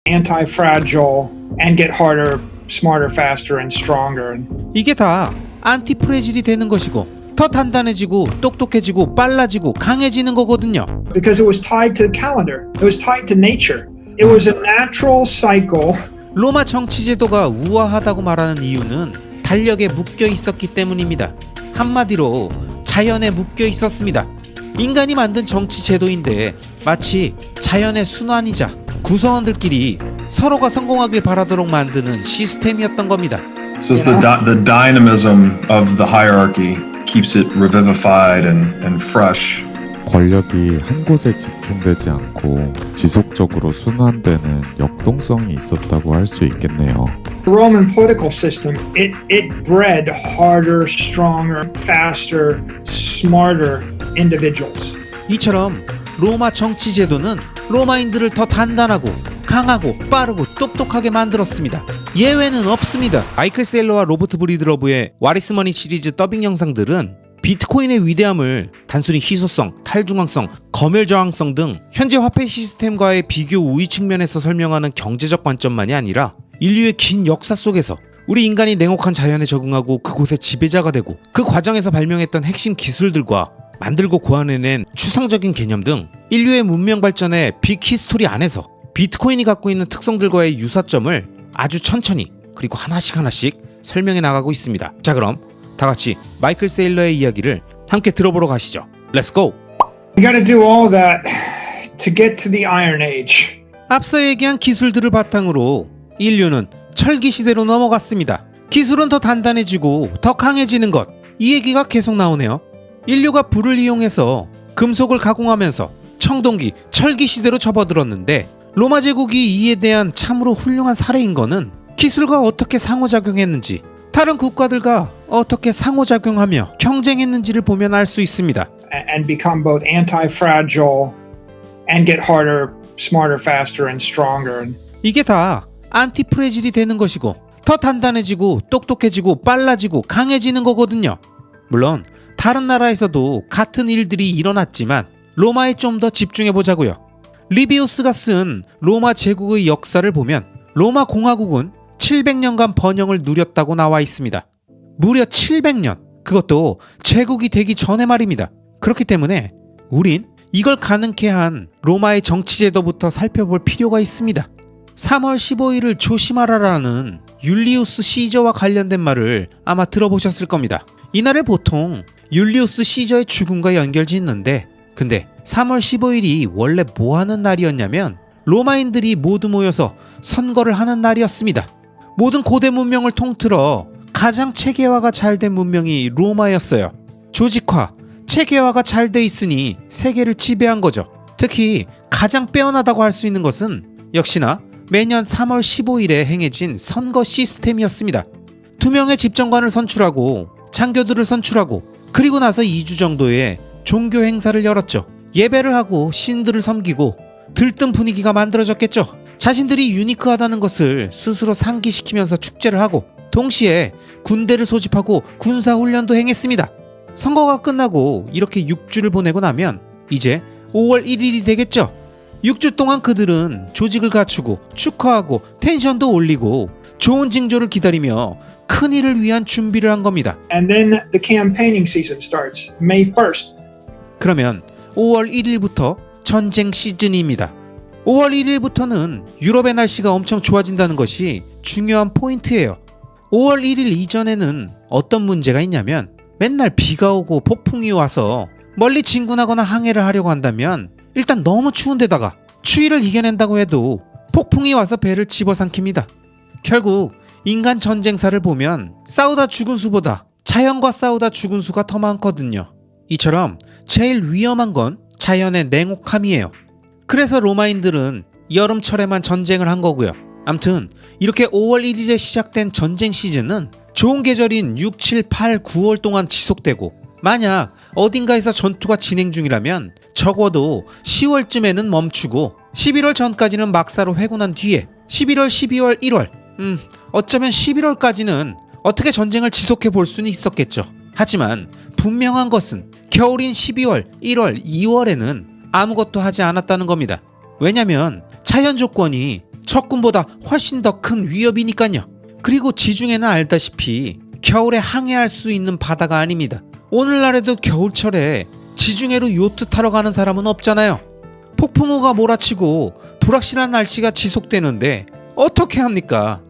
anti-fragile and get harder, smarter, faster, and stronger. 이게 다 안티프레질이 되는 것이고 더 단단해지고 똑똑해지고 빨라지고 강해지는 거거든요. Because it was tied to the calendar. It was tied to nature. It was a natural cycle. 로마 정치 제도가 우아하다고 말하는 이유는 달력에 묶여 있었기 때문입니다. 한마디로 자연에 묶여 있었습니다. 인간이 만든 정치 제도인데 마치 자연의 순환이자 구성원들끼리 서로가 성공하길 바라도록 만드는 시스템이었던 겁니다. So it's the dynamism of the hierarchy keeps it revivified and fresh. 권력이 한 곳에 집중되지 않고 지속적으로 순환되는 역동성이 있었다고 할 수 있겠네요. The Roman political system, it bred harder, stronger, faster, smarter individuals. 이처럼 로마 정치 제도는 로마인들을 더 단단하고 강하고 빠르고 똑똑하게 만들었습니다. 예외는 없습니다. 마이클 셀러와 로버트 브리드러브의 와리스머니 시리즈 더빙 영상들은 비트코인의 위대함을 단순히 희소성, 탈중앙성, 검열 저항성 등 현재 화폐 시스템과의 비교 우위 측면에서 설명하는 경제적 관점만이 아니라 인류의 긴 역사 속에서 우리 인간이 냉혹한 자연에 적응하고 그곳의 지배자가 되고 그 과정에서 발명했던 핵심 기술들과 만들고 고안해낸 추상적인 개념 등 인류의 문명 발전의 빅 히스토리 안에서 비트코인이 갖고 있는 특성들과의 유사점을 아주 천천히 그리고 하나씩 설명해 나가고 있습니다. 자, 그럼 다 같이 마이클 세일러의 이야기를 함께 들어보러 가시죠. Let's go! We got to do all that to get to the Iron Age. 앞서 얘기한 기술들을 바탕으로 인류는 철기 시대로 넘어갔습니다. 기술은 더 단단해지고 더 강해지는 것, 이 얘기가 계속 나오네요. 인류가 불을 이용해서 금속을 가공하면서 청동기, 철기 시대로 접어들었는데 로마 제국이 이에 대한 참으로 훌륭한 사례인 거는 기술과 어떻게 상호작용했는지, 다른 국가들과 어떻게 상호작용하며 경쟁했는지를 보면 알 수 있습니다. And become both anti-fragile and get harder, smarter, faster, and stronger. 이게 다 안티프레질이 되는 것이고 더 단단해지고 똑똑해지고 빨라지고 강해지는 거거든요. 물론 다른 나라에서도 같은 일들이 일어났지만 로마에 좀 더 집중해 보자고요. 리비우스가 쓴 로마 제국의 역사를 보면 로마 공화국은 700년간 번영을 누렸다고 나와 있습니다. 무려 700년, 그것도 제국이 되기 전에 말입니다. 그렇기 때문에 우린 이걸 가능케 한 로마의 정치제도부터 살펴볼 필요가 있습니다. 3월 15일을 조심하라라는 율리우스 시저와 관련된 말을 아마 들어보셨을 겁니다. 이날을 보통 율리우스 시저의 죽음과 연결짓는데, 근데 3월 15일이 원래 뭐 하는 날이었냐면 로마인들이 모두 모여서 선거를 하는 날이었습니다. 모든 고대 문명을 통틀어 가장 체계화가 잘 된 문명이 로마였어요. 조직화, 체계화가 잘 돼 있으니 세계를 지배한 거죠. 특히 가장 빼어나다고 할 수 있는 것은 역시나 매년 3월 15일에 행해진 선거 시스템이었습니다. 2명의 집정관을 선출하고 장교들을 선출하고 그리고 나서 2주 정도의 종교 행사를 열었죠. 예배를 하고 신들을 섬기고 들뜬 분위기가 만들어졌겠죠. 자신들이 유니크하다는 것을 스스로 상기시키면서 축제를 하고 동시에 군대를 소집하고 군사훈련도 행했습니다. 선거가 끝나고 이렇게 6주를 보내고 나면 이제 5월 1일이 되겠죠. 6주 동안 그들은 조직을 갖추고 축하하고 텐션도 올리고 좋은 징조를 기다리며 큰일을 위한 준비를 한 겁니다. And then the campaigning season starts, May 1st. 그러면 5월 1일부터 전쟁 시즌입니다. 5월 1일부터는 유럽의 날씨가 엄청 좋아진다는 것이 중요한 포인트예요. 5월 1일 이전에는 어떤 문제가 있냐면 맨날 비가 오고 폭풍이 와서 멀리 진군하거나 항해를 하려고 한다면 일단 너무 추운 데다가 추위를 이겨낸다고 해도 폭풍이 와서 배를 집어삼킵니다. 결국 인간 전쟁사를 보면 싸우다 죽은 수보다 자연과 싸우다 죽은 수가 더 많거든요. 이처럼 제일 위험한 건 자연의 냉혹함이에요. 그래서 로마인들은 여름철에만 전쟁을 한 거고요. 암튼 이렇게 5월 1일에 시작된 전쟁 시즌은 좋은 계절인 6, 7, 8, 9월 동안 지속되고 만약 어딘가에서 전투가 진행 중이라면 적어도 10월쯤에는 멈추고 11월 전까지는 막사로 회군한 뒤에 11월, 12월, 1월 어쩌면 11월까지는 어떻게 전쟁을 지속해 볼 수는 있었겠죠. 하지만 분명한 것은 겨울인 12월, 1월, 2월에는 아무것도 하지 않았다는 겁니다. 왜냐면 자연 조건이 적군보다 훨씬 더 큰 위협이니까요. 그리고 지중해는 알다시피 겨울에 항해할 수 있는 바다가 아닙니다. 오늘날에도 겨울철에 지중해로 요트 타러 가는 사람은 없잖아요. 폭풍우가 몰아치고 불확실한 날씨가 지속되는데 어떻게 합니까?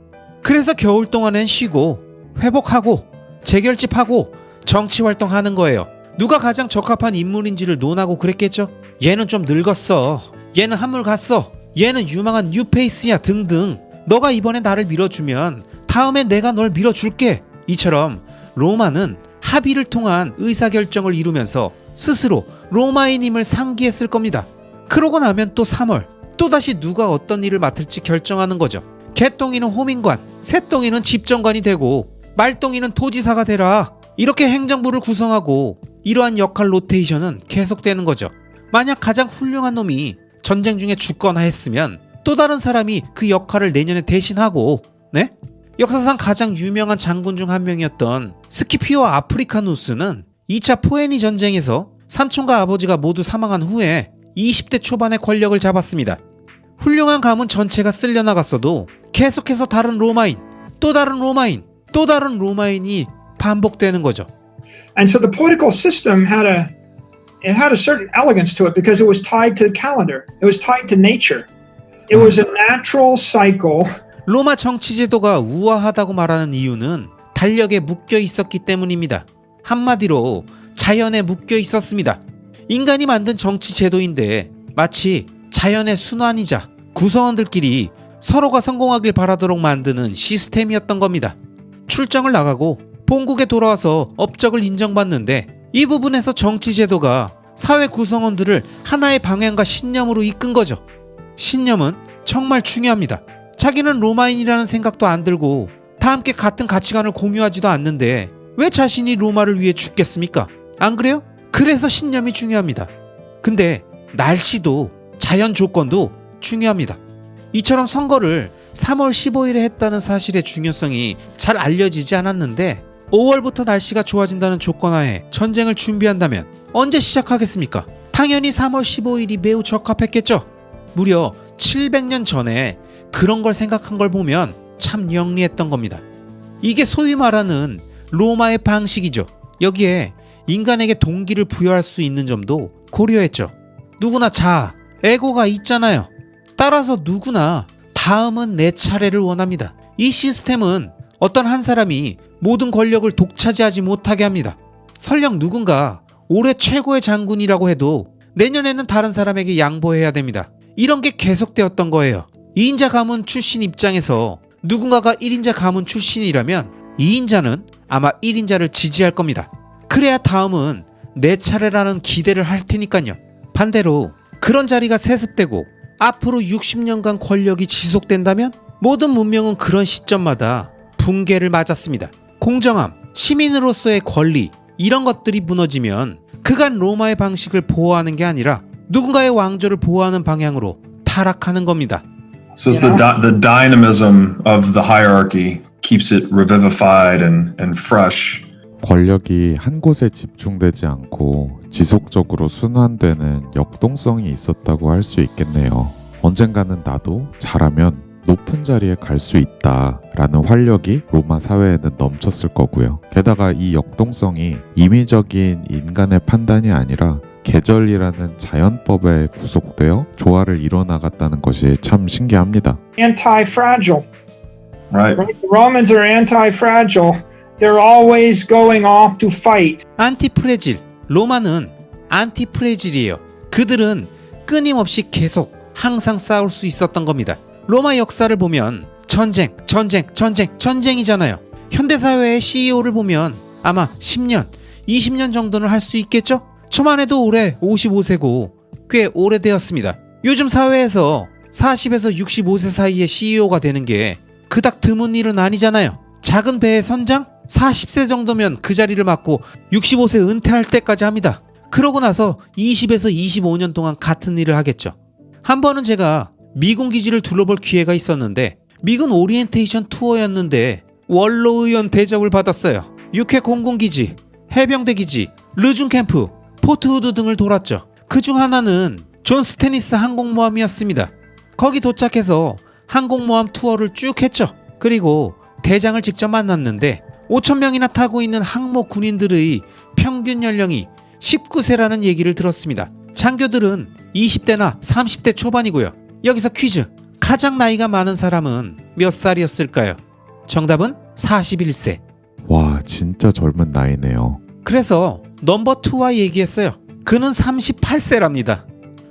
그래서 겨울 동안엔 쉬고 회복하고 재결집하고 정치활동하는 거예요. 누가 가장 적합한 인물인지를 논하고 그랬겠죠. 얘는 좀 늙었어, 얘는 한물 갔어, 얘는 유망한 뉴페이스야 등등. 너가 이번에 나를 밀어주면 다음에 내가 널 밀어줄게. 이처럼 로마는 합의를 통한 의사결정을 이루면서 스스로 로마인임을 상기했을 겁니다. 그러고 나면 또 3월 또다시 누가 어떤 일을 맡을지 결정하는 거죠. 개똥이는 호민관, 새똥이는 집정관이 되고 말똥이는 도지사가 되라. 이렇게 행정부를 구성하고 이러한 역할 로테이션은 계속되는 거죠. 만약 가장 훌륭한 놈이 전쟁 중에 죽거나 했으면 또 다른 사람이 그 역할을 내년에 대신하고, 네? 역사상 가장 유명한 장군 중 한 명이었던 스키피오 아프리카누스는 2차 포에니 전쟁에서 삼촌과 아버지가 모두 사망한 후에 20대 초반에 권력을 잡았습니다. 훌륭한 가문 전체가 쓸려나갔어도 계속해서 다른 로마인, 또 다른 로마인, 또 다른 로마인이 반복되는 거죠. And so the political system had a certain elegance to it because it was tied to the calendar. It was tied to nature. It was a natural cycle. 로마 정치 제도가 우아하다고 말하는 이유는 달력에 묶여 있었기 때문입니다. 한마디로 자연에 묶여 있었습니다. 인간이 만든 정치 제도인데 마치 자연의 순환이자 구성원들끼리 서로가 성공하길 바라도록 만드는 시스템이었던 겁니다. 출정을 나가고 본국에 돌아와서 업적을 인정받는데 이 부분에서 정치 제도가 사회 구성원들을 하나의 방향과 신념으로 이끈 거죠. 신념은 정말 중요합니다. 자기는 로마인이라는 생각도 안 들고 다 함께 같은 가치관을 공유하지도 않는데 왜 자신이 로마를 위해 죽겠습니까? 안 그래요? 그래서 신념이 중요합니다. 근데 날씨도 자연 조건도 중요합니다. 이처럼 선거를 3월 15일에 했다는 사실의 중요성이 잘 알려지지 않았는데 5월부터 날씨가 좋아진다는 조건하에 전쟁을 준비한다면 언제 시작하겠습니까? 당연히 3월 15일이 매우 적합했겠죠. 무려 700년 전에 그런 걸 생각한 걸 보면 참 영리했던 겁니다. 이게 소위 말하는 로마의 방식이죠. 여기에 인간에게 동기를 부여할 수 있는 점도 고려했죠. 누구나 자아, 에고가 있잖아요. 따라서 누구나 다음은 내 차례를 원합니다. 이 시스템은 어떤 한 사람이 모든 권력을 독차지하지 못하게 합니다. 설령 누군가 올해 최고의 장군이라고 해도 내년에는 다른 사람에게 양보해야 됩니다. 이런 게 계속되었던 거예요. 2인자 가문 출신 입장에서 누군가가 1인자 가문 출신이라면 2인자는 아마 1인자를 지지할 겁니다. 그래야 다음은 내 차례라는 기대를 할 테니까요. 반대로 그런 자리가 세습되고 앞으로 60년간 권력이 지속된다면 모든 문명은 그런 시점마다 붕괴를 맞았습니다. 공정함, 시민으로서의 권리 이런 것들이 무너지면 그간 로마의 방식을 보호하는 게 아니라 누군가의 왕조를 보호하는 방향으로 타락하는 겁니다. So it's the dynamism of the hierarchy keeps it revivified and fresh. 권력이 한 곳에 집중되지 않고 지속적으로 순환되는 역동성이 있었다고 할 수 있겠네요. 언젠가는 나도 잘하면 높은 자리에 갈 수 있다라는 활력이 로마 사회에는 넘쳤을 거고요. 게다가 이 역동성이 임의적인 인간의 판단이 아니라 계절이라는 자연법에 구속되어 조화를 이뤄나갔다는 것이 참 신기합니다. Anti-fragile. Right. The Romans are anti-fragile. They're always going off to fight. 안티프레질, 로마는 안티프레질이에요. 그들은 끊임없이 계속 항상 싸울 수 있었던 겁니다. 로마 역사를 보면 전쟁이잖아요. 현대사회의 CEO를 보면 아마 10년, 20년 정도는 할 수 있겠죠? 저만 해도 올해 55세고 꽤 오래되었습니다. 요즘 사회에서 40에서 65세 사이의 CEO가 되는 게 그닥 드문 일은 아니잖아요. 작은 배의 선장? 40세 정도면 그 자리를 맡고 65세 은퇴할 때까지 합니다. 그러고 나서 20에서 25년 동안 같은 일을 하겠죠. 한 번은 제가 미군 기지를 둘러볼 기회가 있었는데 미군 오리엔테이션 투어였는데 원로 의원 대접을 받았어요. 육해 공군기지, 해병대 기지, 르중 캠프, 포트 후드 등을 돌았죠. 그중 하나는 존 스테니스 항공모함이었습니다. 거기 도착해서 항공모함 투어를 쭉 했죠. 그리고 대장을 직접 만났는데 5,000명이나 타고 있는 항모 군인들의 평균 연령이 19세라는 얘기를 들었습니다. 장교들은 20대나 30대 초반이고요. 여기서 퀴즈. 가장 나이가 많은 사람은 몇 살이었을까요? 정답은 41세. 와, 진짜 젊은 나이네요. 그래서 넘버 2와 얘기했어요. 그는 38세랍니다.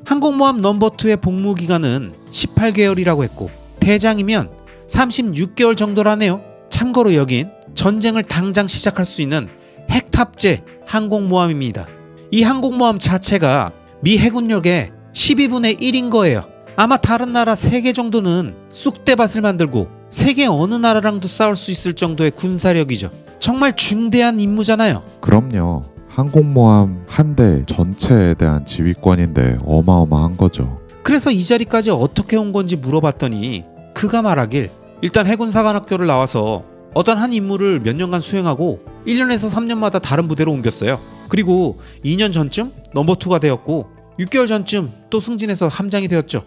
항공모함 넘버 2의 복무기간은 18개월이라고 했고 대장이면 36개월 정도라네요. 참고로 여긴 전쟁을 당장 시작할 수 있는 핵탑재 항공모함입니다. 이 항공모함 자체가 미 해군력의 12분의 1인 거예요. 아마 다른 나라 3개 정도는 쑥대밭을 만들고 세계 어느 나라랑도 싸울 수 있을 정도의 군사력이죠. 정말 중대한 임무잖아요. 그럼요. 항공모함 한 대 전체에 대한 지휘권인데 어마어마한 거죠. 그래서 이 자리까지 어떻게 온 건지 물어봤더니 그가 말하길 일단 해군사관학교를 나와서 어떤 한 임무를 몇 년간 수행하고 1년에서 3년마다 다른 부대로 옮겼어요. 그리고 2년 전쯤 넘버 2가 되었고 6개월 전쯤 또 승진해서 함장이 되었죠.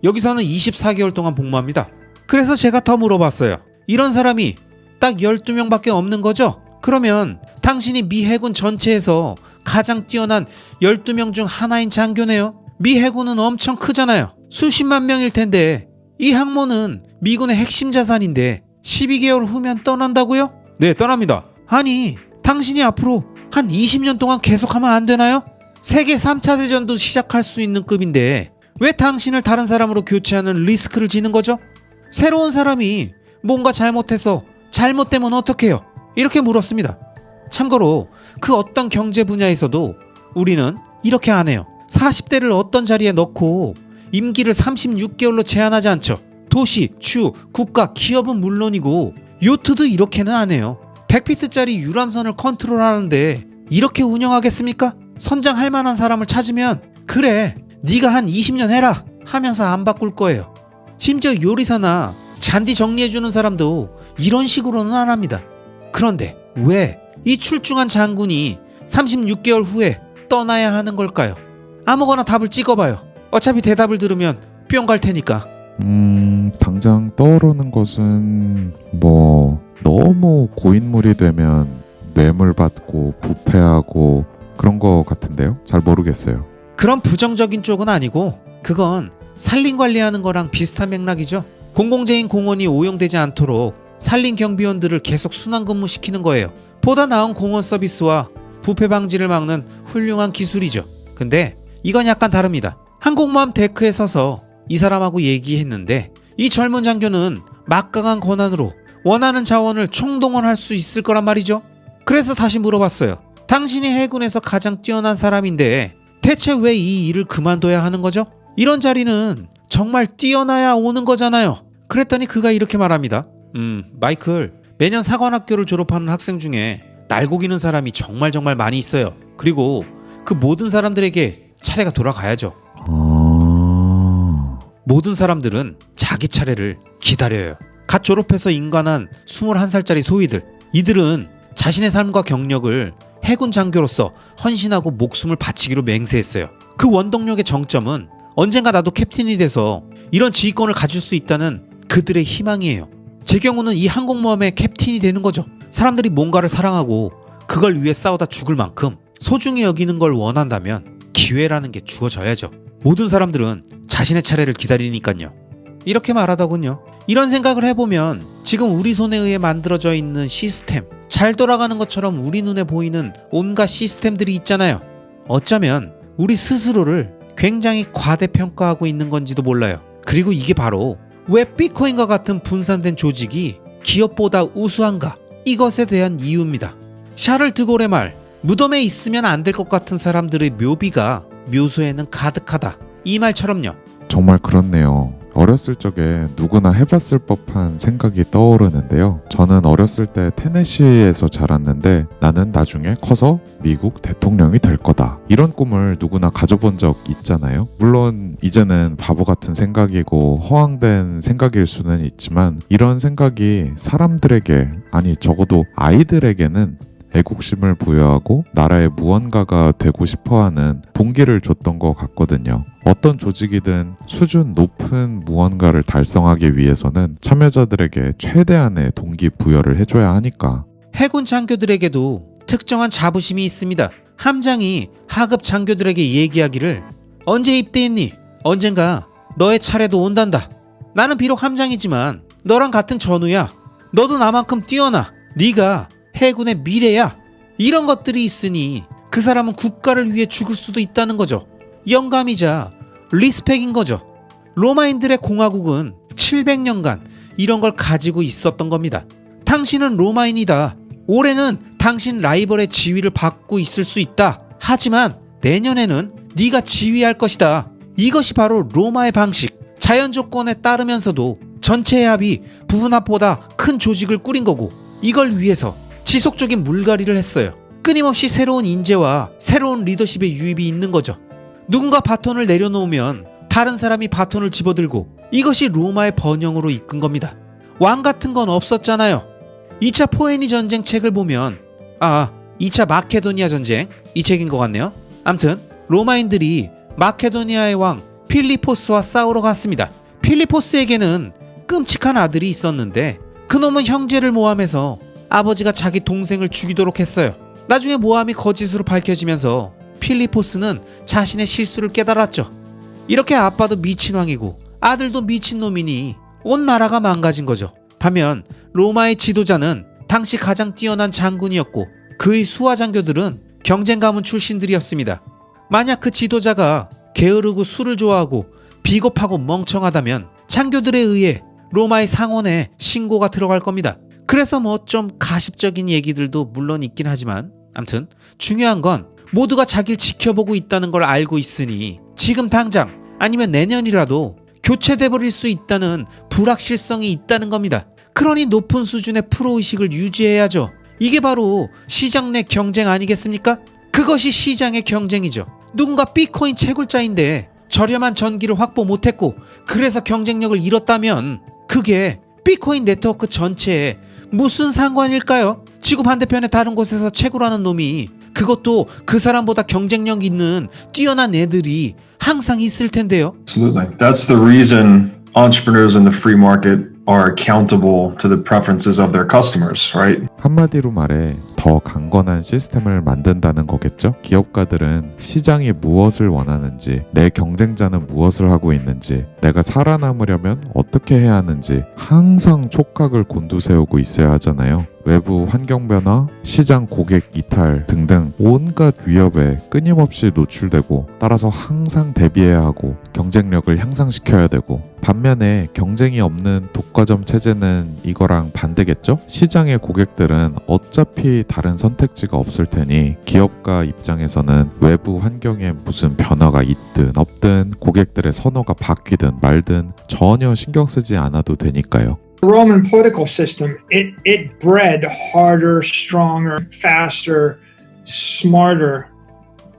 여기서는 24개월 동안 복무합니다. 그래서 제가 더 물어봤어요. 이런 사람이 딱 12명밖에 없는 거죠? 그러면 당신이 미 해군 전체에서 가장 뛰어난 12명 중 하나인 장교네요. 미 해군은 엄청 크잖아요. 수십만 명일 텐데 이 항모는 미군의 핵심 자산인데 12개월 후면 떠난다고요? 네, 떠납니다. 아니, 당신이 앞으로 한 20년 동안 계속하면 안 되나요? 세계 3차 대전도 시작할 수 있는 급인데 왜 당신을 다른 사람으로 교체하는 리스크를 지는 거죠? 새로운 사람이 뭔가 잘못해서 잘못되면 어떡해요? 이렇게 물었습니다. 참고로 그 어떤 경제 분야에서도 우리는 이렇게 안 해요. 40대를 어떤 자리에 넣고 임기를 36개월로 제한하지 않죠. 도시, 주, 국가, 기업은 물론이고 요트도 이렇게는 안 해요. 100피트짜리 유람선을 컨트롤하는데 이렇게 운영하겠습니까? 선장할 만한 사람을 찾으면 그래, 네가 한 20년 해라 하면서 안 바꿀 거예요. 심지어 요리사나 잔디 정리해주는 사람도 이런 식으로는 안 합니다. 그런데 왜 이 출중한 장군이 36개월 후에 떠나야 하는 걸까요? 아무거나 답을 찍어봐요. 어차피 대답을 들으면 뿅 갈 테니까. 당장 떠오르는 것은 너무 고인물이 되면 뇌물받고 부패하고 그런 거 같은데요? 잘 모르겠어요. 그런 부정적인 쪽은 아니고 그건 산림 관리하는 거랑 비슷한 맥락이죠. 공공재인 공원이 오용되지 않도록 산림 경비원들을 계속 순환근무 시키는 거예요. 보다 나은 공원 서비스와 부패 방지를 막는 훌륭한 기술이죠. 근데 이건 약간 다릅니다. 항공모함 데크에 서서 이 사람하고 얘기했는데 이 젊은 장교는 막강한 권한으로 원하는 자원을 총동원할 수 있을 거란 말이죠. 그래서 다시 물어봤어요. 당신이 해군에서 가장 뛰어난 사람인데 대체 왜 이 일을 그만둬야 하는 거죠? 이런 자리는 정말 뛰어나야 오는 거잖아요. 그랬더니 그가 이렇게 말합니다. 마이클, 매년 사관학교를 졸업하는 학생 중에 날고기는 사람이 정말 많이 있어요. 그리고 그 모든 사람들에게 차례가 돌아가야죠. 모든 사람들은 자기 차례를 기다려요. 갓 졸업해서 인관한 21살짜리 소위들. 이들은 자신의 삶과 경력을 해군 장교로서 헌신하고 목숨을 바치기로 맹세했어요. 그 원동력의 정점은 언젠가 나도 캡틴이 돼서 이런 지휘권을 가질 수 있다는 그들의 희망이에요. 제 경우는 이 항공모함의 캡틴이 되는 거죠. 사람들이 뭔가를 사랑하고 그걸 위해 싸우다 죽을 만큼 소중히 여기는 걸 원한다면 기회라는 게 주어져야죠. 모든 사람들은 자신의 차례를 기다리니까요. 이렇게 말하더군요. 이런 생각을 해보면 지금 우리 손에 의해 만들어져 있는 시스템, 잘 돌아가는 것처럼 우리 눈에 보이는 온갖 시스템들이 있잖아요. 어쩌면 우리 스스로를 굉장히 과대평가하고 있는 건지도 몰라요. 그리고 이게 바로 왜 비트코인과 같은 분산된 조직이 기업보다 우수한가? 이것에 대한 이유입니다. 샤를 드골의 말, 무덤에 있으면 안 될 것 같은 사람들의 묘비가 묘소에는 가득하다. 이 말처럼요. 정말 그렇네요. 어렸을 적에 누구나 해봤을 법한 생각이 떠오르는데요. 저는 어렸을 때 테네시에서 자랐는데 나는 나중에 커서 미국 대통령이 될 거다. 이런 꿈을 누구나 가져본 적 있잖아요. 물론 이제는 바보 같은 생각이고 허황된 생각일 수는 있지만 이런 생각이 사람들에게, 아니 적어도 아이들에게는 애국심을 부여하고 나라의 무언가가 되고 싶어하는 동기를 줬던 것 같거든요. 어떤 조직이든 수준 높은 무언가를 달성하기 위해서는 참여자들에게 최대한의 동기 부여를 해줘야 하니까. 해군 장교들에게도 특정한 자부심이 있습니다. 함장이 하급 장교들에게 얘기하기를 언제 입대했니? 언젠가 너의 차례도 온단다. 나는 비록 함장이지만 너랑 같은 전우야. 너도 나만큼 뛰어나. 네가 해군의 미래야. 이런 것들이 있으니 그 사람은 국가를 위해 죽을 수도 있다는 거죠. 영감이자 리스펙인 거죠. 로마인들의 공화국은 700년간 이런 걸 가지고 있었던 겁니다. 당신은 로마인이다. 올해는 당신 라이벌의 지위를 받고 있을 수 있다. 하지만 내년에는 네가 지휘할 것이다. 이것이 바로 로마의 방식. 자연 조건에 따르면서도 전체의 합이 부분합보다 큰 조직을 꾸린 거고, 이걸 위해서 지속적인 물갈이를 했어요. 끊임없이 새로운 인재와 새로운 리더십의 유입이 있는 거죠. 누군가 바톤을 내려놓으면 다른 사람이 바톤을 집어들고, 이것이 로마의 번영으로 이끈 겁니다. 왕 같은 건 없었잖아요. 2차 포에니 전쟁 책을 보면 2차 마케도니아 전쟁 이 책인 것 같네요. 암튼 로마인들이 마케도니아의 왕 필리포스와 싸우러 갔습니다. 필리포스에게는 끔찍한 아들이 있었는데 그놈은 형제를 모함해서 아버지가 자기 동생을 죽이도록 했어요. 나중에 모함이 거짓으로 밝혀지면서 필리포스는 자신의 실수를 깨달았죠. 이렇게 아빠도 미친왕이고 아들도 미친놈이니 온 나라가 망가진 거죠. 반면 로마의 지도자는 당시 가장 뛰어난 장군이었고 그의 수하 장교들은 경쟁 가문 출신들이었습니다. 만약 그 지도자가 게으르고 술을 좋아하고 비겁하고 멍청하다면 장교들에 의해 로마의 상원에 신고가 들어갈 겁니다. 그래서 좀 가십적인 얘기들도 물론 있긴 하지만 암튼 중요한 건 모두가 자기를 지켜보고 있다는 걸 알고 있으니 지금 당장 아니면 내년이라도 교체돼 버릴 수 있다는 불확실성이 있다는 겁니다. 그러니 높은 수준의 프로의식을 유지해야죠. 이게 바로 시장 내 경쟁 아니겠습니까? 그것이 시장의 경쟁이죠. 누군가 비트코인 채굴자인데 저렴한 전기를 확보 못했고 그래서 경쟁력을 잃었다면 그게 비트코인 네트워크 전체에 무슨 상관일까요? 지구 반대편의 다른 곳에서 채굴하는 놈이, 그것도 그 사람보다 경쟁력 있는 뛰어난 애들이 항상 있을 텐데요. Absolutely. That's the reason entrepreneurs in the free market are accountable to the preferences of their customers, right? 한마디로 말해 더 강건한 시스템을 만든다는 거겠죠? 기업가들은 시장이 무엇을 원하는지, 내 경쟁자는 무엇을 하고 있는지, 내가 살아남으려면 어떻게 해야 하는지 항상 촉각을 곤두세우고 있어야 하잖아요. 외부 환경 변화, 시장 고객 이탈 등등 온갖 위협에 끊임없이 노출되고 따라서 항상 대비해야 하고 경쟁력을 향상시켜야 되고, 반면에 경쟁이 없는 독과점 체제는 이거랑 반대겠죠? 시장의 고객들은 어차피 다른 선택지가 없을 테니 기업가 입장에서는 외부 환경에 무슨 변화가 있든 없든 고객들의 선호가 바뀌든 말든 전혀 신경 쓰지 않아도 되니까요. The Roman political system, it bred harder, stronger, faster, smarter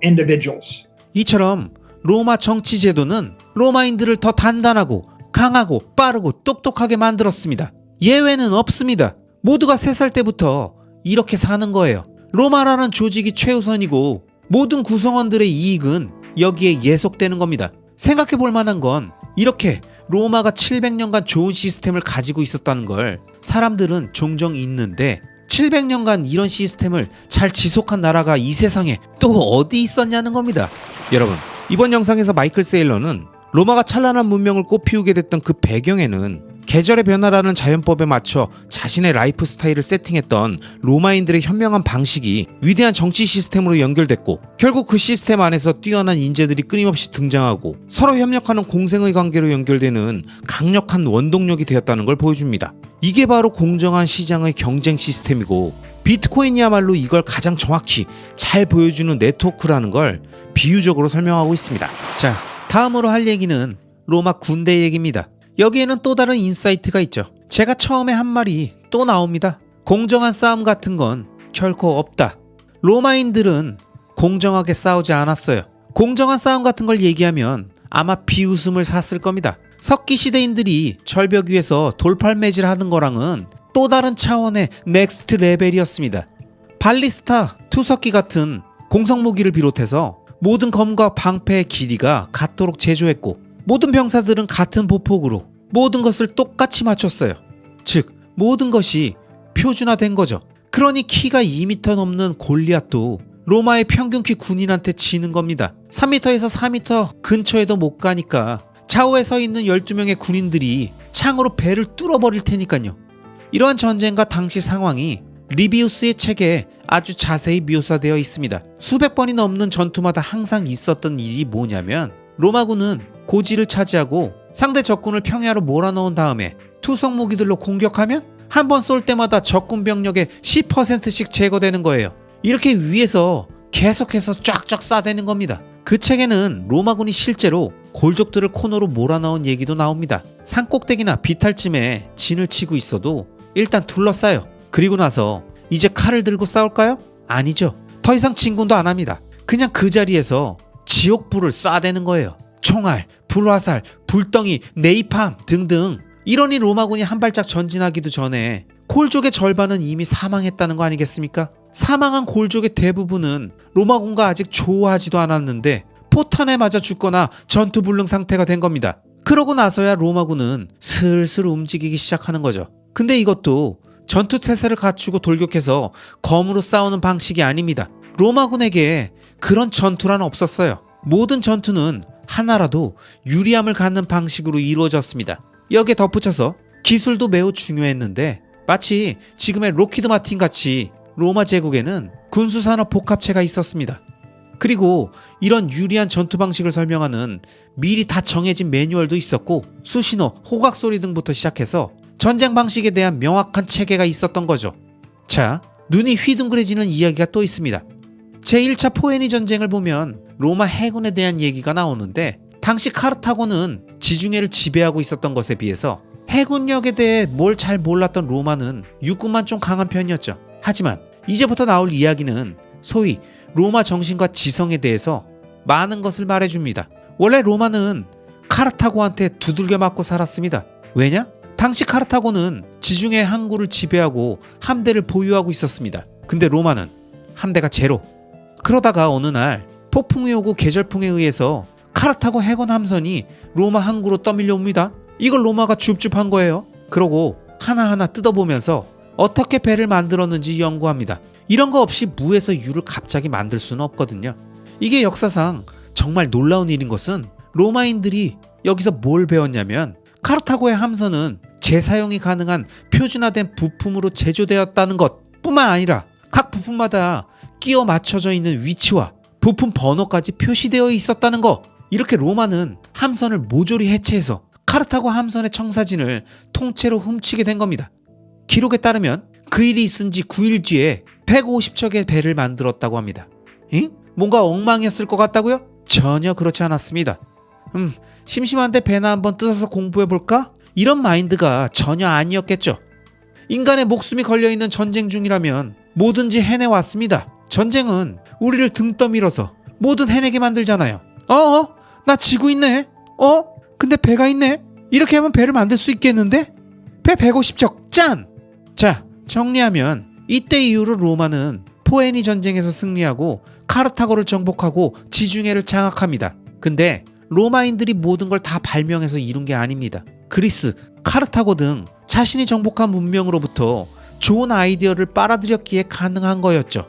individuals. 이처럼 로마 정치 제도는 로마인들을 더 단단하고 강하고 빠르고 똑똑하게 만들었습니다. 예외는 없습니다. 모두가 3살 때부터 이렇게 사는 거예요. 로마라는 조직이 최우선이고 모든 구성원들의 이익은 여기에 예속되는 겁니다. 생각해 볼 만한 건 이렇게 로마가 700년간 좋은 시스템을 가지고 있었다는 걸 사람들은 종종 잊는데 700년간 이런 시스템을 잘 지속한 나라가 이 세상에 또 어디 있었냐는 겁니다. 여러분, 이번 영상에서 마이클 세일러는 로마가 찬란한 문명을 꽃피우게 됐던 그 배경에는 계절의 변화라는 자연법에 맞춰 자신의 라이프 스타일을 세팅했던 로마인들의 현명한 방식이 위대한 정치 시스템으로 연결됐고, 결국 그 시스템 안에서 뛰어난 인재들이 끊임없이 등장하고 서로 협력하는 공생의 관계로 연결되는 강력한 원동력이 되었다는 걸 보여줍니다. 이게 바로 공정한 시장의 경쟁 시스템이고, 비트코인이야말로 이걸 가장 정확히 잘 보여주는 네트워크라는 걸 비유적으로 설명하고 있습니다. 자, 다음으로 할 얘기는 로마 군대 얘기입니다. 여기에는 또 다른 인사이트가 있죠. 제가 처음에 한 말이 또 나옵니다. 공정한 싸움 같은 건 결코 없다. 로마인들은 공정하게 싸우지 않았어요. 공정한 싸움 같은 걸 얘기하면 아마 비웃음을 샀을 겁니다. 석기 시대인들이 절벽 위에서 돌팔매질 하는 거랑은 또 다른 차원의 넥스트 레벨이었습니다. 발리스타, 투석기 같은 공성무기를 비롯해서 모든 검과 방패의 길이가 같도록 제조했고 모든 병사들은 같은 보폭으로 모든 것을 똑같이 맞췄어요. 즉 모든 것이 표준화된 거죠. 그러니 키가 2m 넘는 골리앗도 로마의 평균 키 군인한테 지는 겁니다. 3m에서 4m 근처에도 못 가니까 좌우에 서 있는 12명의 군인들이 창으로 배를 뚫어버릴 테니까요. 이러한 전쟁과 당시 상황이 리비우스의 책에 아주 자세히 묘사되어 있습니다. 수백 번이 넘는 전투마다 항상 있었던 일이 뭐냐면 로마군은 고지를 차지하고 상대 적군을 평야로 몰아넣은 다음에 투석 무기들로 공격하면 한 번 쏠 때마다 적군 병력의 10%씩 제거되는 거예요. 이렇게 위에서 계속해서 쫙쫙 쏴대는 겁니다. 그 책에는 로마군이 실제로 골족들을 코너로 몰아넣은 얘기도 나옵니다. 산꼭대기나 비탈쯤에 진을 치고 있어도 일단 둘러싸요. 그리고 나서 이제 칼을 들고 싸울까요? 아니죠. 더 이상 진군도 안 합니다. 그냥 그 자리에서 지옥불을 쏴대는 거예요. 총알, 불화살, 불덩이, 네이팜 등등. 이러니 로마군이 한 발짝 전진하기도 전에 골족의 절반은 이미 사망했다는 거 아니겠습니까? 사망한 골족의 대부분은 로마군과 아직 조화하지도 않았는데 포탄에 맞아 죽거나 전투불능 상태가 된 겁니다. 그러고 나서야 로마군은 슬슬 움직이기 시작하는 거죠. 근데 이것도 전투태세를 갖추고 돌격해서 검으로 싸우는 방식이 아닙니다. 로마군에게 그런 전투란 없었어요. 모든 전투는 하나라도 유리함을 갖는 방식으로 이루어졌습니다. 여기에 덧붙여서 기술도 매우 중요했는데 마치 지금의 로키드 마틴 같이 로마 제국에는 군수산업 복합체가 있었습니다. 그리고 이런 유리한 전투 방식을 설명하는 미리 다 정해진 매뉴얼도 있었고 수신호, 호각소리 등부터 시작해서 전쟁 방식에 대한 명확한 체계가 있었던 거죠. 자, 눈이 휘둥그레지는 이야기가 또 있습니다. 제1차 포에니 전쟁을 보면 로마 해군에 대한 얘기가 나오는데 당시 카르타고는 지중해를 지배하고 있었던 것에 비해서 해군력에 대해 뭘 잘 몰랐던 로마는 육군만 좀 강한 편이었죠. 하지만 이제부터 나올 이야기는 소위 로마 정신과 지성에 대해서 많은 것을 말해줍니다. 원래 로마는 카르타고한테 두들겨 맞고 살았습니다. 왜냐? 당시 카르타고는 지중해 항구를 지배하고 함대를 보유하고 있었습니다. 근데 로마는 함대가 제로. 그러다가 어느 날 폭풍이 오고 계절풍에 의해서 카르타고 해군 함선이 로마 항구로 떠밀려 옵니다. 이걸 로마가 줍줍한 거예요. 그러고 하나하나 뜯어보면서 어떻게 배를 만들었는지 연구합니다. 이런 거 없이 무에서 유를 갑자기 만들 수는 없거든요. 이게 역사상 정말 놀라운 일인 것은 로마인들이 여기서 뭘 배웠냐면 카르타고의 함선은 재사용이 가능한 표준화된 부품으로 제조되었다는 것 뿐만 아니라 각 부품마다 끼워 맞춰져 있는 위치와 부품 번호까지 표시되어 있었다는 것. 이렇게 로마는 함선을 모조리 해체해서 카르타고 함선의 청사진을 통째로 훔치게 된 겁니다. 기록에 따르면 그 일이 있은 지 9일 뒤에 150척의 배를 만들었다고 합니다. 응? 뭔가 엉망이었을 것 같다고요? 전혀 그렇지 않았습니다. 심심한데 배나 한번 뜯어서 공부해볼까? 이런 마인드가 전혀 아니었겠죠. 인간의 목숨이 걸려있는 전쟁 중이라면 뭐든지 해내왔습니다. 전쟁은 우리를 등 떠밀어서 뭐든 해내게 만들잖아요. 나 지구 있네. 근데 배가 있네. 이렇게 하면 배를 만들 수 있겠는데? 배 150척 짠! 자, 정리하면 이때 이후로 로마는 포에니 전쟁에서 승리하고 카르타고를 정복하고 지중해를 장악합니다. 근데 로마인들이 모든 걸 다 발명해서 이룬 게 아닙니다. 그리스, 카르타고 등 자신이 정복한 문명으로부터 좋은 아이디어를 빨아들였기에 가능한 거였죠.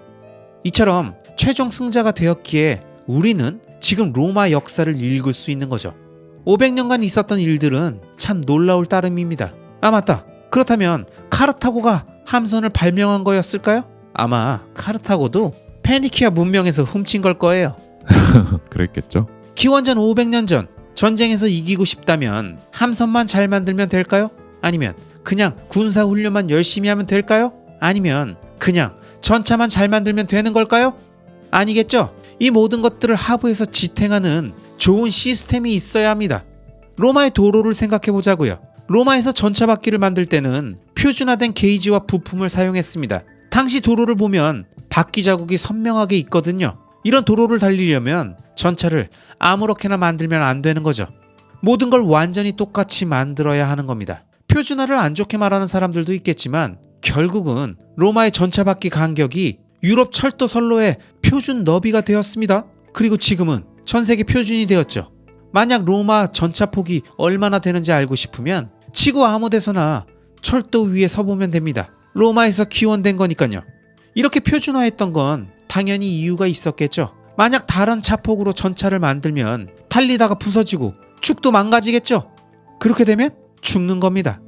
이처럼 최종 승자가 되었기에 우리는 지금 로마 역사를 읽을 수 있는 거죠. 500년간 있었던 일들은 참 놀라울 따름입니다. 맞다. 그렇다면 카르타고가 함선을 발명한 거였을까요? 아마 카르타고도 페니키아 문명에서 훔친 걸 거예요. 그랬겠죠? 기원전 500년 전 전쟁에서 이기고 싶다면 함선만 잘 만들면 될까요? 아니면 그냥 군사훈련만 열심히 하면 될까요? 아니면 그냥 전차만 잘 만들면 되는 걸까요? 아니겠죠? 이 모든 것들을 하부에서 지탱하는 좋은 시스템이 있어야 합니다. 로마의 도로를 생각해 보자고요. 로마에서 전차 바퀴를 만들 때는 표준화된 게이지와 부품을 사용했습니다. 당시 도로를 보면 바퀴 자국이 선명하게 있거든요. 이런 도로를 달리려면 전차를 아무렇게나 만들면 안 되는 거죠. 모든 걸 완전히 똑같이 만들어야 하는 겁니다. 표준화를 안 좋게 말하는 사람들도 있겠지만 결국은 로마의 전차 바퀴 간격이 유럽 철도 선로의 표준 너비가 되었습니다. 그리고 지금은 전 세계 표준이 되었죠. 만약 로마 전차폭이 얼마나 되는지 알고 싶으면 지구 아무 데서나 철도 위에 서보면 됩니다. 로마에서 기원된 거니까요. 이렇게 표준화했던 건 당연히 이유가 있었겠죠. 만약 다른 차폭으로 전차를 만들면 달리다가 부서지고 축도 망가지겠죠. 그렇게 되면 죽는 겁니다.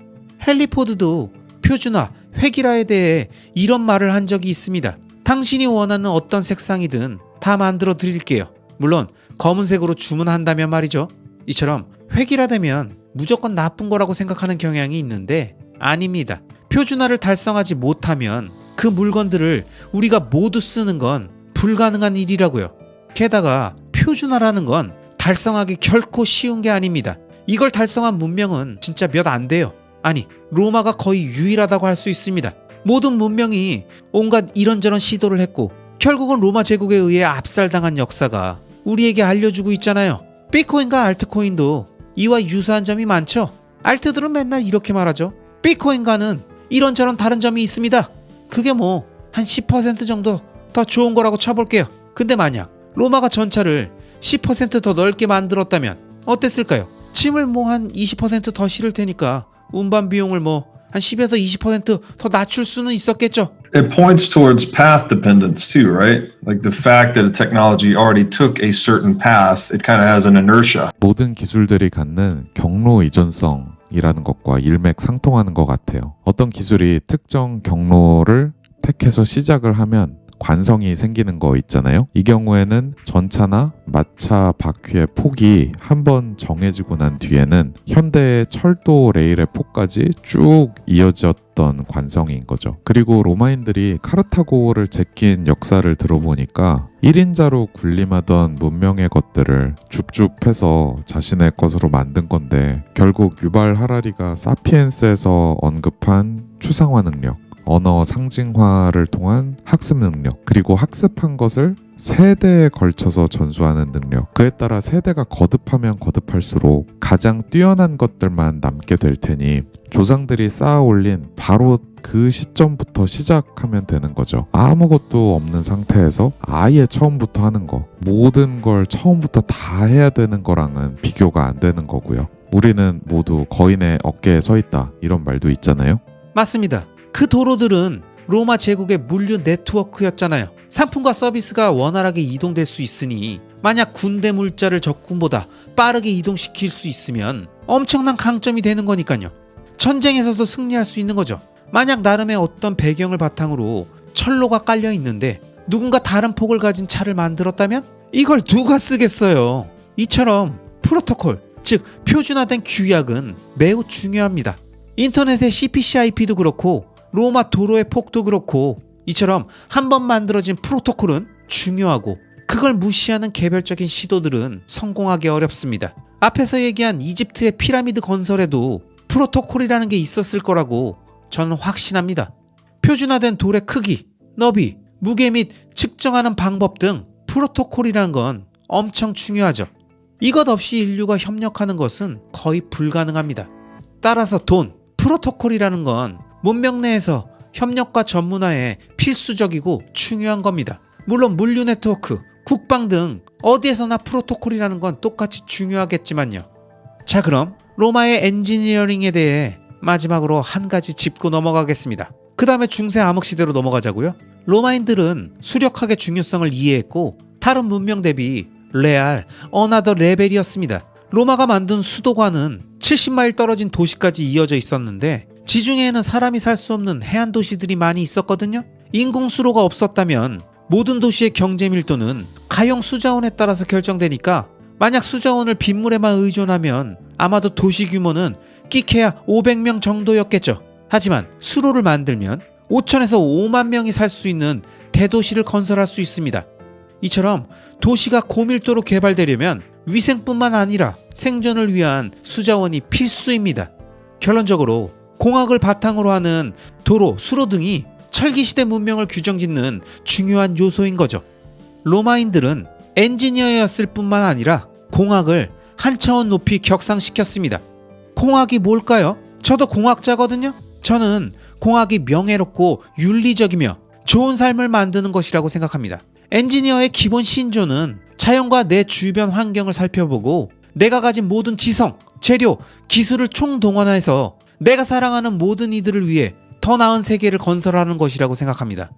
헨리 포드도 표준화, 획일화에 대해 이런 말을 한 적이 있습니다. 당신이 원하는 어떤 색상이든 다 만들어 드릴게요. 물론 검은색으로 주문한다면 말이죠. 이처럼 획일화되면 무조건 나쁜 거라고 생각하는 경향이 있는데 아닙니다. 표준화를 달성하지 못하면 그 물건들을 우리가 모두 쓰는 건 불가능한 일이라고요. 게다가 표준화라는 건 달성하기 결코 쉬운 게 아닙니다. 이걸 달성한 문명은 진짜 몇 안 돼요. 아니, 로마가 거의 유일하다고 할 수 있습니다. 모든 문명이 온갖 이런저런 시도를 했고 결국은 로마 제국에 의해 압살당한 역사가 우리에게 알려주고 있잖아요. 비트코인과 알트코인도 이와 유사한 점이 많죠. 알트들은 맨날 이렇게 말하죠. 비트코인과는 이런저런 다른 점이 있습니다. 그게 뭐 한 10% 정도 더 좋은 거라고 쳐볼게요. 근데 만약 로마가 전차를 10% 더 넓게 만들었다면 어땠을까요? 짐을 뭐 한 20% 더 실을 테니까 운반 비용을 뭐 한 10에서 20% 더 낮출 수는 있었겠죠. It points towards path dependence too, right? Like the fact that a technology already took a certain path, it kind of has an inertia. 모든 기술들이 갖는 경로 이전성이라는 것과 일맥상통하는 것 같아요. 어떤 기술이 특정 경로를 택해서 시작을 하면 관성이 생기는 거 있잖아요. 이 경우에는 전차나 마차 바퀴의 폭이 한번 정해지고 난 뒤에는 현대의 철도 레일의 폭까지 쭉 이어졌던 관성인 거죠. 그리고 로마인들이 카르타고를 제낀 역사를 들어보니까 1인자로 군림하던 문명의 것들을 줍줍해서 자신의 것으로 만든 건데 결국 유발 하라리가 사피엔스에서 언급한 추상화 능력, 언어 상징화를 통한 학습 능력, 그리고 학습한 것을 세대에 걸쳐서 전수하는 능력. 그에 따라 세대가 거듭하면 거듭할수록 가장 뛰어난 것들만 남게 될 테니 조상들이 쌓아 올린 바로 그 시점부터 시작하면 되는 거죠. 아무것도 없는 상태에서 아예 처음부터 하는 거, 모든 걸 처음부터 다 해야 되는 거랑은 비교가 안 되는 거고요. 우리는 모두 거인의 어깨에 서 있다, 이런 말도 있잖아요. 맞습니다. 그 도로들은 로마 제국의 물류 네트워크였잖아요. 상품과 서비스가 원활하게 이동될 수 있으니 만약 군대 물자를 적군보다 빠르게 이동시킬 수 있으면 엄청난 강점이 되는 거니까요. 전쟁에서도 승리할 수 있는 거죠. 만약 나름의 어떤 배경을 바탕으로 철로가 깔려 있는데 누군가 다른 폭을 가진 차를 만들었다면 이걸 누가 쓰겠어요. 이처럼 프로토콜, 즉 표준화된 규약은 매우 중요합니다. 인터넷의 CPC/IP도 그렇고 로마 도로의 폭도 그렇고 이처럼 한번 만들어진 프로토콜은 중요하고 그걸 무시하는 개별적인 시도들은 성공하기 어렵습니다. 앞에서 얘기한 이집트의 피라미드 건설에도 프로토콜이라는 게 있었을 거라고 저는 확신합니다. 표준화된 돌의 크기, 너비, 무게 및 측정하는 방법 등 프로토콜이라는 건 엄청 중요하죠. 이것 없이 인류가 협력하는 것은 거의 불가능합니다. 따라서 돈, 프로토콜이라는 건 문명 내에서 협력과 전문화에 필수적이고 중요한 겁니다. 물론 물류 네트워크, 국방 등 어디에서나 프로토콜이라는 건 똑같이 중요하겠지만요. 자, 그럼 로마의 엔지니어링에 대해 마지막으로 한 가지 짚고 넘어가겠습니다. 그 다음에 중세 암흑 시대로 넘어가자고요. 로마인들은 수력학의 중요성을 이해했고 다른 문명 대비 레알, 어나더 레벨이었습니다. 로마가 만든 수도관은 70마일 떨어진 도시까지 이어져 있었는데 지중해에는 사람이 살 수 없는 해안 도시들이 많이 있었거든요. 인공수로가 없었다면 모든 도시의 경제 밀도는 가용 수자원에 따라서 결정되니까 만약 수자원을 빗물에만 의존하면 아마도 도시 규모는 끼케야 500명 정도였겠죠. 하지만 수로를 만들면 5천에서 5만 명이 살 수 있는 대도시를 건설할 수 있습니다. 이처럼 도시가 고밀도로 개발되려면 위생뿐만 아니라 생존을 위한 수자원이 필수입니다. 결론적으로 공학을 바탕으로 하는 도로, 수로 등이 철기시대 문명을 규정짓는 중요한 요소인 거죠. 로마인들은 엔지니어였을 뿐만 아니라 공학을 한 차원 높이 격상시켰습니다. 공학이 뭘까요? 저도 공학자거든요. 저는 공학이 명예롭고 윤리적이며 좋은 삶을 만드는 것이라고 생각합니다. 엔지니어의 기본 신조는 자연과 내 주변 환경을 살펴보고 내가 가진 모든 지성, 재료, 기술을 총동원해서 내가 사랑하는 모든 이들을 위해 더 나은 세계를 건설하는 것이라고 생각합니다.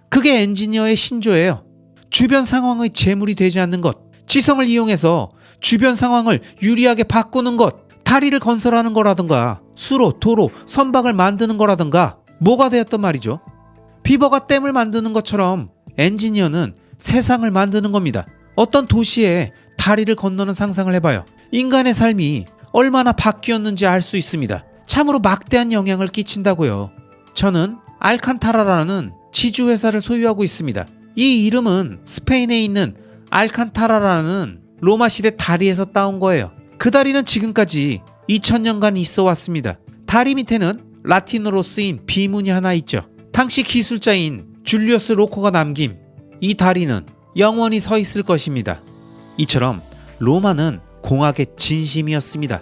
그게 엔지니어의 신조예요. 주변 상황의 재물이 되지 않는 것, 지성을 이용해서 주변 상황을 유리하게 바꾸는 것, 다리를 건설하는 거라든가 수로, 도로, 선박을 만드는 거라든가 뭐가 되었던 말이죠. 비버가 댐을 만드는 것처럼 엔지니어는 세상을 만드는 겁니다. 어떤 도시에 다리를 건너는 상상을 해봐요. 인간의 삶이 얼마나 바뀌었는지 알 수 있습니다. 참으로 막대한 영향을 끼친다고요. 저는 알칸타라라는 지주회사를 소유하고 있습니다. 이 이름은 스페인에 있는 알칸타라라는 로마 시대 다리에서 따온 거예요. 그 다리는 지금까지 2000년간 있어 왔습니다. 다리 밑에는 라틴어로 쓰인 비문이 하나 있죠. 당시 기술자인 줄리어스 로코가 남김 이 다리는 영원히 서 있을 것입니다. 이처럼 로마는 공학의 진심이었습니다.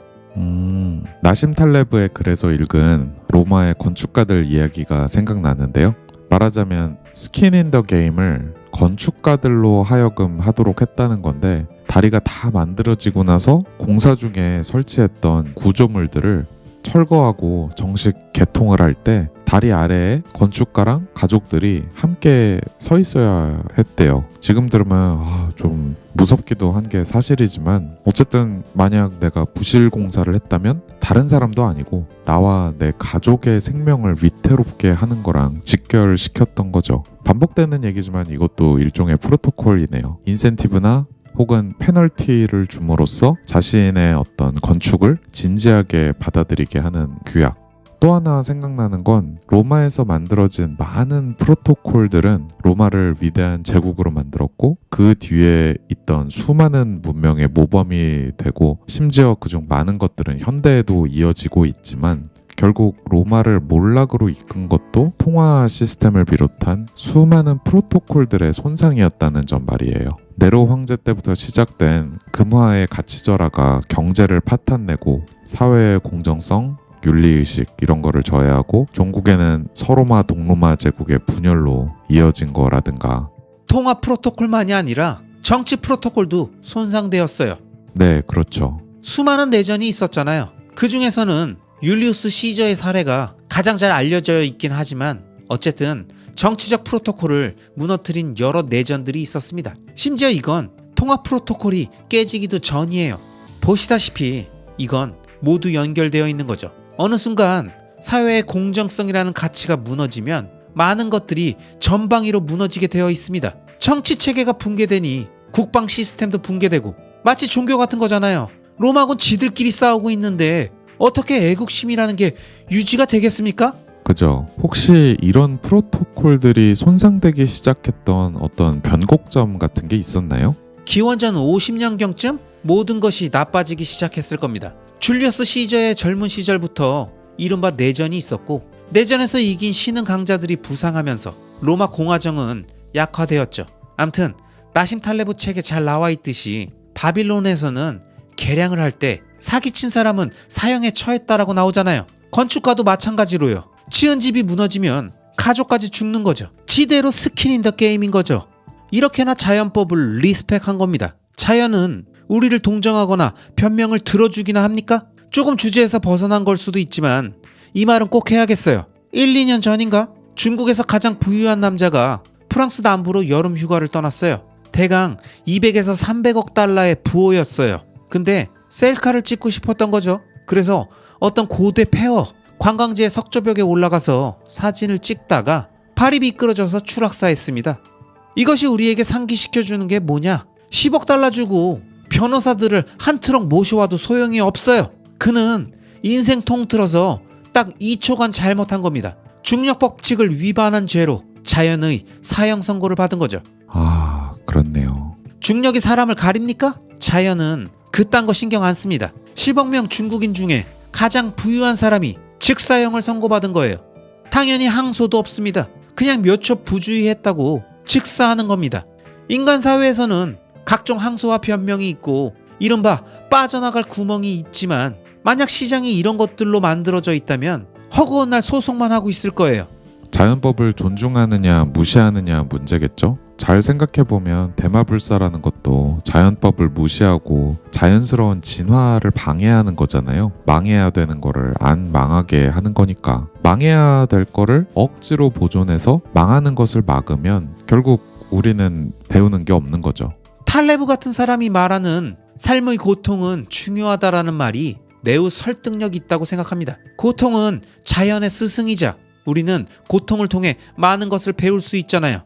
나심 탈레브의 글에서 읽은 로마의 건축가들 이야기가 생각나는데요. 말하자면 스킨 인 더 게임을 건축가들로 하여금 하도록 했다는 건데, 다리가 다 만들어지고 나서 공사 중에 설치했던 구조물들을 철거하고 정식 개통을 할 때 다리 아래에 건축가랑 가족들이 함께 서 있어야 했대요. 지금 들으면 좀 무섭기도 한 게 사실이지만, 어쨌든 만약 내가 부실 공사를 했다면 다른 사람도 아니고 나와 내 가족의 생명을 위태롭게 하는 거랑 직결시켰던 거죠. 반복되는 얘기지만 이것도 일종의 프로토콜이네요. 인센티브나 혹은 페널티를 줌으로써 자신의 어떤 건축을 진지하게 받아들이게 하는 규약. 또 하나 생각나는 건 로마에서 만들어진 많은 프로토콜들은 로마를 위대한 제국으로 만들었고, 그 뒤에 있던 수많은 문명의 모범이 되고, 심지어 그중 많은 것들은 현대에도 이어지고 있지만 결국 로마를 몰락으로 이끈 것도 통화 시스템을 비롯한 수많은 프로토콜들의 손상이었다는 점 말이에요. 네로 황제 때부터 시작된 금화의 가치절하가 경제를 파탄내고 사회의 공정성, 윤리의식 이런 거를 저해하고 종국에는 서로마 동로마 제국의 분열로 이어진 거라든가. 통화 프로토콜만이 아니라 정치 프로토콜도 손상되었어요. 네, 그렇죠. 수많은 내전이 있었잖아요. 그 중에서는 율리우스 시저의 사례가 가장 잘 알려져 있긴 하지만 어쨌든 정치적 프로토콜을 무너뜨린 여러 내전들이 있었습니다. 심지어 이건 통합 프로토콜이 깨지기도 전이에요. 보시다시피 이건 모두 연결되어 있는 거죠. 어느 순간 사회의 공정성이라는 가치가 무너지면 많은 것들이 전방위로 무너지게 되어 있습니다. 정치 체계가 붕괴되니 국방 시스템도 붕괴되고, 마치 종교 같은 거잖아요. 로마군 지들끼리 싸우고 있는데 어떻게 애국심이라는 게 유지가 되겠습니까? 그죠. 혹시 이런 프로토콜들이 손상되기 시작했던 어떤 변곡점 같은 게 있었나요? 기원전 50년경쯤 모든 것이 나빠지기 시작했을 겁니다. 줄리어스 시저의 젊은 시절부터 이른바 내전이 있었고, 내전에서 이긴 신흥 강자들이 부상하면서 로마 공화정은 약화되었죠. 암튼 나심 탈레브 책에 잘 나와 있듯이 바빌론에서는 개량을 할 때 사기친 사람은 사형에 처했다라고 나오잖아요. 건축가도 마찬가지로요. 지은 집이 무너지면 가족까지 죽는 거죠. 지대로 스킨 인 더 게임인 거죠. 이렇게나 자연법을 리스펙한 겁니다. 자연은 우리를 동정하거나 변명을 들어주기나 합니까? 조금 주제에서 벗어난 걸 수도 있지만 이 말은 꼭 해야겠어요. 1, 2년 전인가? 중국에서 가장 부유한 남자가 프랑스 남부로 여름 휴가를 떠났어요. 대강 200에서 300억 달러의 부호였어요. 근데 셀카를 찍고 싶었던 거죠. 그래서 어떤 고대 폐허 관광지의 석조벽에 올라가서 사진을 찍다가 팔이 미끄러져서 추락사했습니다. 이것이 우리에게 상기시켜주는 게 뭐냐? 10억 달러 주고 변호사들을 한 트럭 모셔와도 소용이 없어요. 그는 인생 통틀어서 딱 2초간 잘못한 겁니다. 중력 법칙을 위반한 죄로 자연의 사형 선고를 받은 거죠. 그렇네요. 중력이 사람을 가립니까? 자연은 그딴 거 신경 안 씁니다. 10억 명 중국인 중에 가장 부유한 사람이 즉사형을 선고받은 거예요. 당연히 항소도 없습니다. 그냥 몇 초 부주의했다고 즉사하는 겁니다. 인간 사회에서는 각종 항소와 변명이 있고 이른바 빠져나갈 구멍이 있지만, 만약 시장이 이런 것들로 만들어져 있다면 허구한 날 소송만 하고 있을 거예요. 자연법을 존중하느냐 무시하느냐 문제겠죠? 잘 생각해보면 대마불사라는 것도 자연법을 무시하고 자연스러운 진화를 방해하는 거잖아요. 망해야 되는 거를 안 망하게 하는 거니까. 망해야 될 거를 억지로 보존해서 망하는 것을 막으면 결국 우리는 배우는 게 없는 거죠. 탈레브 같은 사람이 말하는 삶의 고통은 중요하다라는 말이 매우 설득력 있다고 생각합니다. 고통은 자연의 스승이자 우리는 고통을 통해 많은 것을 배울 수 있잖아요.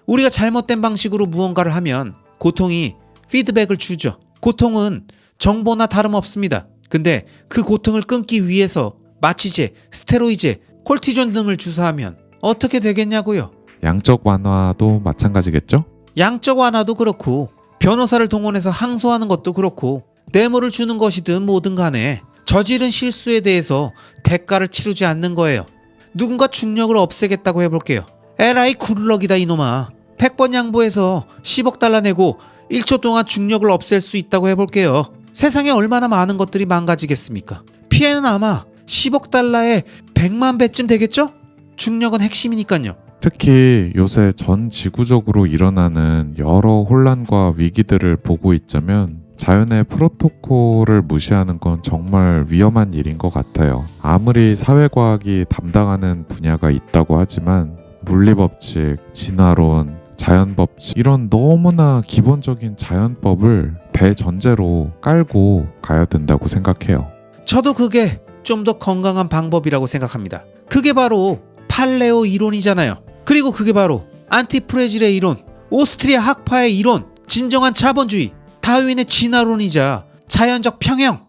우리가 잘못된 방식으로 무언가를 하면 고통이 피드백을 주죠. 고통은 정보나 다름없습니다. 근데 그 고통을 끊기 위해서 마취제, 스테로이드, 콜티존 등을 주사하면 어떻게 되겠냐고요. 양적 완화도 마찬가지겠죠? 양적 완화도 그렇고 변호사를 동원해서 항소하는 것도 그렇고 뇌물을 주는 것이든 뭐든 간에 저지른 실수에 대해서 대가를 치르지 않는 거예요. 누군가 중력을 없애겠다고 해볼게요. 에라이 굴럭이다 이놈아. 100번 양보해서 10억 달러 내고 1초 동안 중력을 없앨 수 있다고 해볼게요. 세상에 얼마나 많은 것들이 망가지겠습니까? 피해는 아마 10억 달러에 100만 배쯤 되겠죠? 중력은 핵심이니까요. 특히 요새 전 지구적으로 일어나는 여러 혼란과 위기들을 보고 있자면 자연의 프로토콜을 무시하는 건 정말 위험한 일인 것 같아요. 아무리 사회과학이 담당하는 분야가 있다고 하지만 물리법칙, 진화론, 자연법칙 이런 너무나 기본적인 자연법을 대전제로 깔고 가야 된다고 생각해요. 저도 그게 좀 더 건강한 방법이라고 생각합니다. 그게 바로 팔레오 이론이잖아요. 그리고 그게 바로 안티프레질의 이론, 오스트리아 학파의 이론, 진정한 자본주의, 다윈의 진화론이자 자연적 평형,